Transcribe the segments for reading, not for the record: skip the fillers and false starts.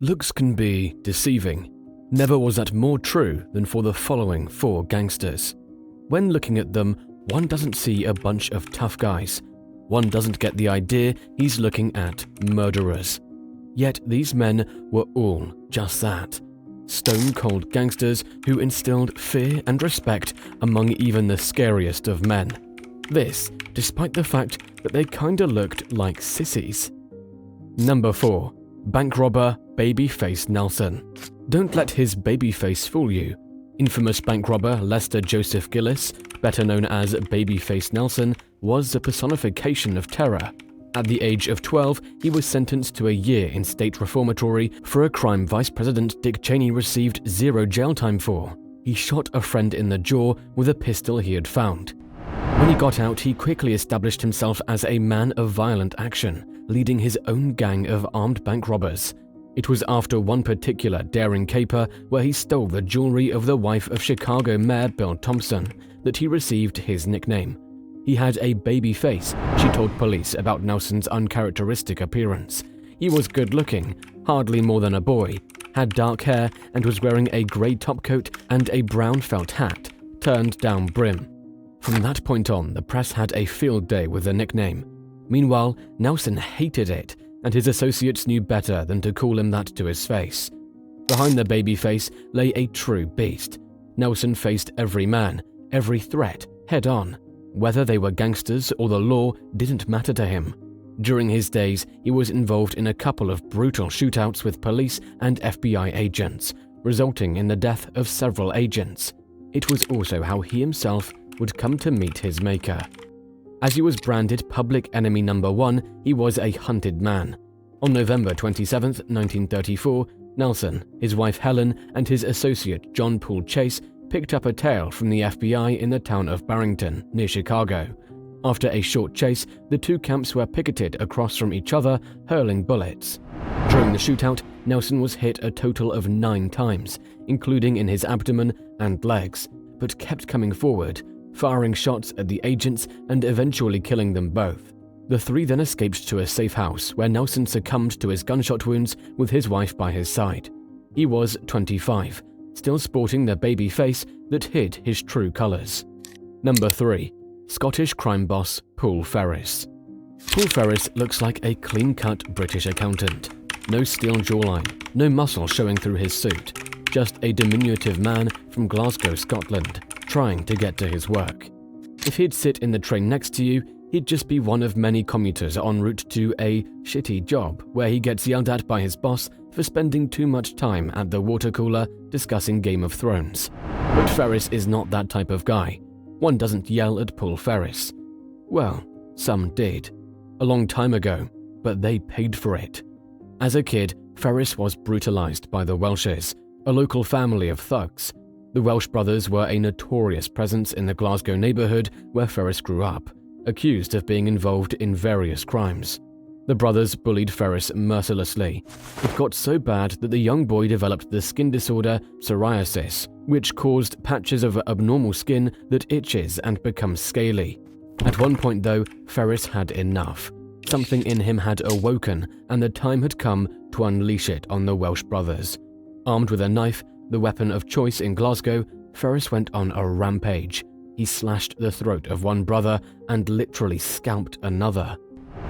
Looks can be deceiving. Never was that more true than for the following 4 gangsters. When looking at them, one doesn't see a bunch of tough guys. One doesn't get the idea he's looking at murderers. Yet these men were all just that. Stone-cold gangsters who instilled fear and respect among even the scariest of men. This, despite the fact that they kinda looked like sissies. Number 4. Bank robber Babyface Nelson. Don't let his baby face fool you. Infamous bank robber Lester Joseph Gillis, better known as Babyface Nelson, was a personification of terror. At the age of 12, he was sentenced to a year in state reformatory for a crime Vice President Dick Cheney received 0 jail time for. He shot a friend in the jaw with a pistol he had found. When he got out, he quickly established himself as a man of violent action, leading his own gang of armed bank robbers. It was after one particular daring caper where he stole the jewelry of the wife of Chicago Mayor Bill Thompson that he received his nickname. He had a baby face, she told police about Nelson's uncharacteristic appearance. He was good-looking, hardly more than a boy, had dark hair and was wearing a grey topcoat and a brown felt hat, turned down brim. From that point on, the press had a field day with the nickname. Meanwhile, Nelson hated it, and his associates knew better than to call him that to his face. Behind the baby face lay a true beast. Nelson faced every man, every threat, head-on. Whether they were gangsters or the law didn't matter to him. During his days, he was involved in a couple of brutal shootouts with police and FBI agents, resulting in the death of several agents. It was also how he himself would come to meet his maker. As he was branded public enemy number 1, he was a hunted man. On November 27, 1934, Nelson, his wife Helen, and his associate John Paul Chase picked up a tail from the FBI in the town of Barrington, near Chicago. After a short chase, the 2 camps were picketed across from each other, hurling bullets. During the shootout, Nelson was hit a total of 9 times, including in his abdomen and legs, but kept coming forward, firing shots at the agents and eventually killing them both. The 3 then escaped to a safe house where Nelson succumbed to his gunshot wounds with his wife by his side. He was 25, still sporting the baby face that hid his true colors. Number 3. Scottish crime boss Paul Ferris. Paul Ferris looks like a clean-cut British accountant. No steel jawline, no muscle showing through his suit, just a diminutive man from Glasgow, Scotland, trying to get to his work. If he'd sit in the train next to you, he'd just be one of many commuters en route to a shitty job where he gets yelled at by his boss for spending too much time at the water cooler discussing Game of Thrones. But Ferris is not that type of guy. One doesn't yell at Paul Ferris. Well, some did. A long time ago, but they paid for it. As a kid, Ferris was brutalized by the Welshes, a local family of thugs. The Welsh brothers were a notorious presence in the Glasgow neighborhood where Ferris grew up, accused of being involved in various crimes. The brothers bullied Ferris mercilessly. It got so bad that the young boy developed the skin disorder psoriasis, which caused patches of abnormal skin that itches and becomes scaly. At one point though, Ferris had enough. Something in him had awoken and the time had come to unleash it on the Welsh brothers. Armed with a knife, the weapon of choice in Glasgow, Ferris went on a rampage. He slashed the throat of one brother and literally scalped another.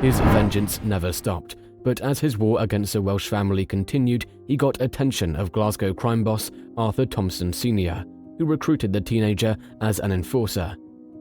His vengeance never stopped, but as his war against the Welsh family continued, he got attention of Glasgow crime boss Arthur Thompson Sr., who recruited the teenager as an enforcer.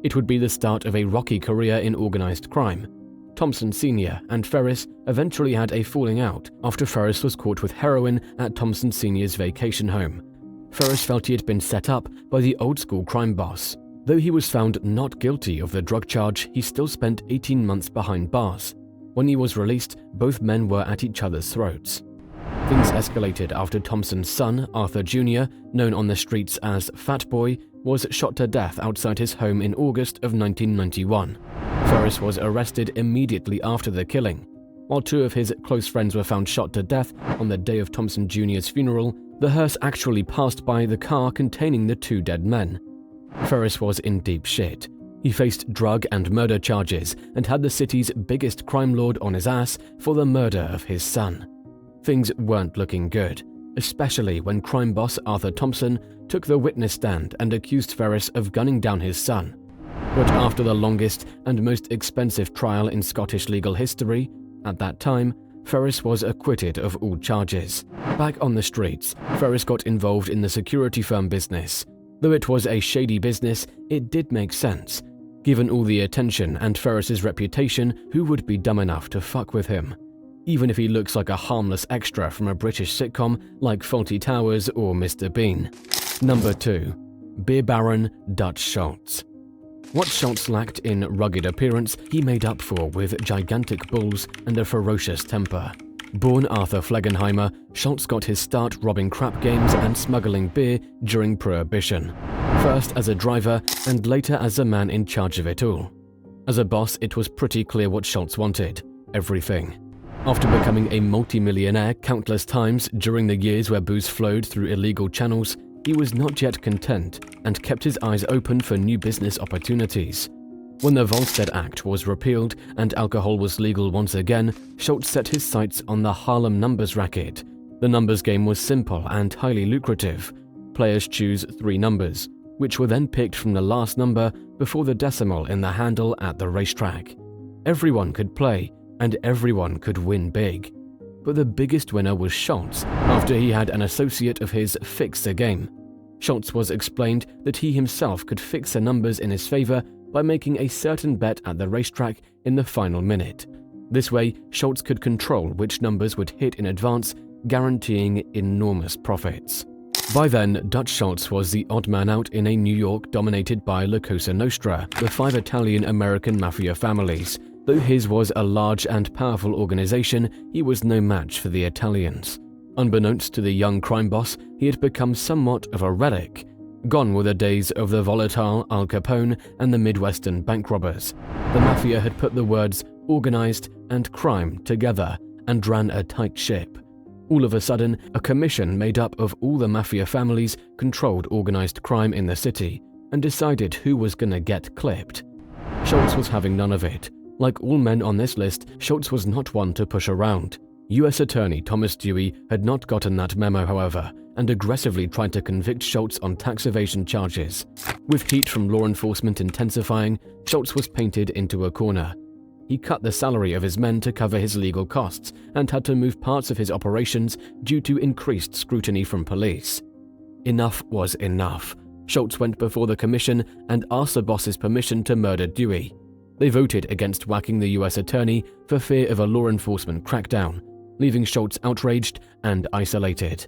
It would be the start of a rocky career in organized crime. Thompson Sr. and Ferris eventually had a falling out after Ferris was caught with heroin at Thompson Sr.'s vacation home. Ferris felt he had been set up by the old-school crime boss. Though he was found not guilty of the drug charge, he still spent 18 months behind bars. When he was released, both men were at each other's throats. Things escalated after Thompson's son, Arthur Jr., known on the streets as Fat Boy, was shot to death outside his home in August of 1991. Ferris was arrested immediately after the killing. While 2 of his close friends were found shot to death on the day of Thompson Jr.'s funeral, the hearse actually passed by the car containing the 2 dead men. Ferris was in deep shit. He faced drug and murder charges and had the city's biggest crime lord on his ass for the murder of his son. things weren't looking good, especially when crime boss Arthur Thompson took the witness stand and accused Ferris of gunning down his son. But after the longest and most expensive trial in Scottish legal history, at that time, Ferris was acquitted of all charges. Back on the streets, Ferris got involved in the security firm business. Though it was a shady business, it did make sense. Given all the attention and Ferris's reputation, who would be dumb enough to fuck with him? Even if he looks like a harmless extra from a British sitcom like Fawlty Towers or Mr. Bean. Number 2. Beer Baron Dutch Schultz. What Schultz lacked in rugged appearance, he made up for with gigantic balls and a ferocious temper. Born Arthur Flegenheimer, Schultz got his start robbing crap games and smuggling beer during Prohibition, first as a driver and later as a man in charge of it all. As a boss, it was pretty clear what Schultz wanted: everything. After becoming a multimillionaire countless times during the years where booze flowed through illegal channels, he was not yet content and kept his eyes open for new business opportunities. When the Volstead Act was repealed and alcohol was legal once again, Schultz set his sights on the Harlem numbers racket. The numbers game was simple and highly lucrative. Players choose 3 numbers, which were then picked from the last number before the decimal in the handle at the racetrack. Everyone could play, and everyone could win big. But the biggest winner was Schultz, after he had an associate of his fix a game. Schultz was explained that he himself could fix the numbers in his favor by making a certain bet at the racetrack in the final minute. This way, Schultz could control which numbers would hit in advance, guaranteeing enormous profits. By then, Dutch Schultz was the odd man out in a New York dominated by La Cosa Nostra, the 5 Italian-American mafia families. Though his was a large and powerful organization, he was no match for the Italians. Unbeknownst to the young crime boss, he had become somewhat of a relic. Gone were the days of the volatile Al Capone and the Midwestern bank robbers. The mafia had put the words organized and crime together and ran a tight ship. All of a sudden, a commission made up of all the mafia families controlled organized crime in the city and decided who was gonna get clipped. Schultz was having none of it. Like all men on this list, Schultz was not one to push around. U.S. Attorney Thomas Dewey had not gotten that memo, however, and aggressively tried to convict Schultz on tax evasion charges. With heat from law enforcement intensifying, Schultz was painted into a corner. He cut the salary of his men to cover his legal costs and had to move parts of his operations due to increased scrutiny from police. Enough was enough. Schultz went before the commission and asked the boss's permission to murder Dewey. They voted against whacking the U.S. attorney for fear of a law enforcement crackdown, leaving Schultz outraged and isolated.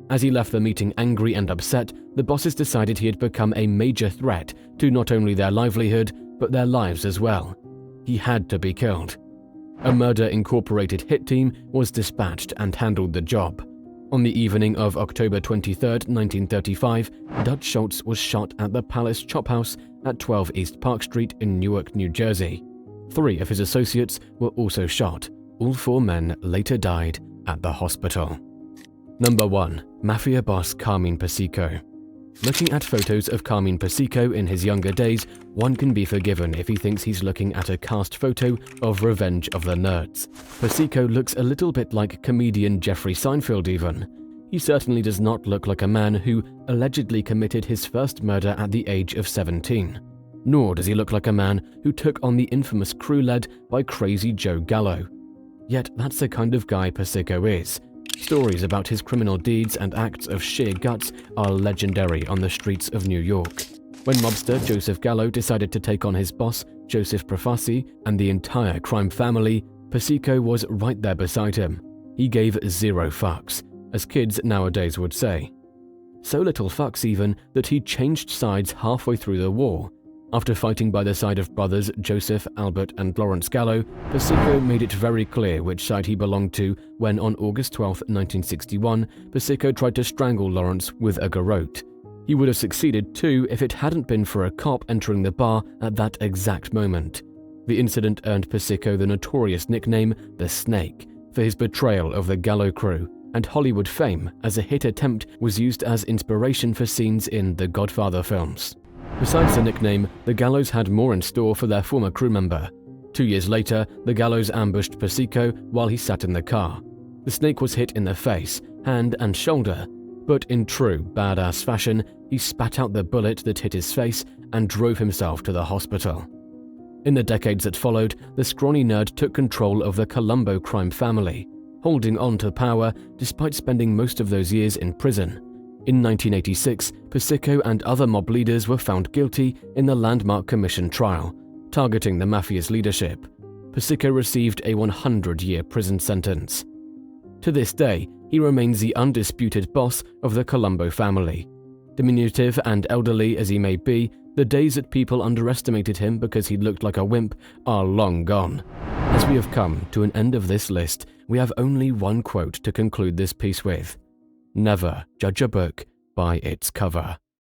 As he left the meeting angry and upset, the bosses decided he had become a major threat to not only their livelihood, but their lives as well. He had to be killed. A Murder Incorporated hit team was dispatched and handled the job. On the evening of October 23, 1935, Dutch Schultz was shot at the Palace Chop House at 12 East Park Street in Newark, New Jersey. 3 of his associates were also shot. All 4 men later died at the hospital. Number 1. Mafia boss Carmine Persico. Looking at photos of Carmine Persico in his younger days, one can be forgiven if he thinks he's looking at a cast photo of Revenge of the Nerds. Persico looks a little bit like comedian Jeffrey Seinfeld even. He certainly does not look like a man who allegedly committed his first murder at the age of 17. Nor does he look like a man who took on the infamous crew led by Crazy Joe Gallo. Yet that's the kind of guy Persico is. Stories about his criminal deeds and acts of sheer guts are legendary on the streets of New York. When mobster Joseph Gallo decided to take on his boss, Joseph Profassi, and the entire crime family, Persico was right there beside him. He gave 0 fucks, as kids nowadays would say. So little fucks even that he changed sides halfway through the war. After fighting by the side of brothers Joseph, Albert, and Lawrence Gallo, Persico made it very clear which side he belonged to when on August 12, 1961, Persico tried to strangle Lawrence with a garrote. He would have succeeded too if it hadn't been for a cop entering the bar at that exact moment. The incident earned Persico the notorious nickname The Snake for his betrayal of the Gallo crew, and Hollywood fame as a hit attempt was used as inspiration for scenes in the Godfather films. Besides the nickname, the Gallos had more in store for their former crew member. 2 years later, the Gallos ambushed Persico while he sat in the car. The snake was hit in the face, hand and shoulder, but in true badass fashion, he spat out the bullet that hit his face and drove himself to the hospital. In the decades that followed, the scrawny nerd took control of the Colombo crime family, holding on to power despite spending most of those years in prison. In 1986, Persico and other mob leaders were found guilty in the Landmark Commission trial, targeting the mafia's leadership. Persico received a 100-year prison sentence. To this day, he remains the undisputed boss of the Colombo family. Diminutive and elderly as he may be, the days that people underestimated him because he looked like a wimp are long gone. As we have come to an end of this list, we have only one quote to conclude this piece with: "Never judge a book by its cover."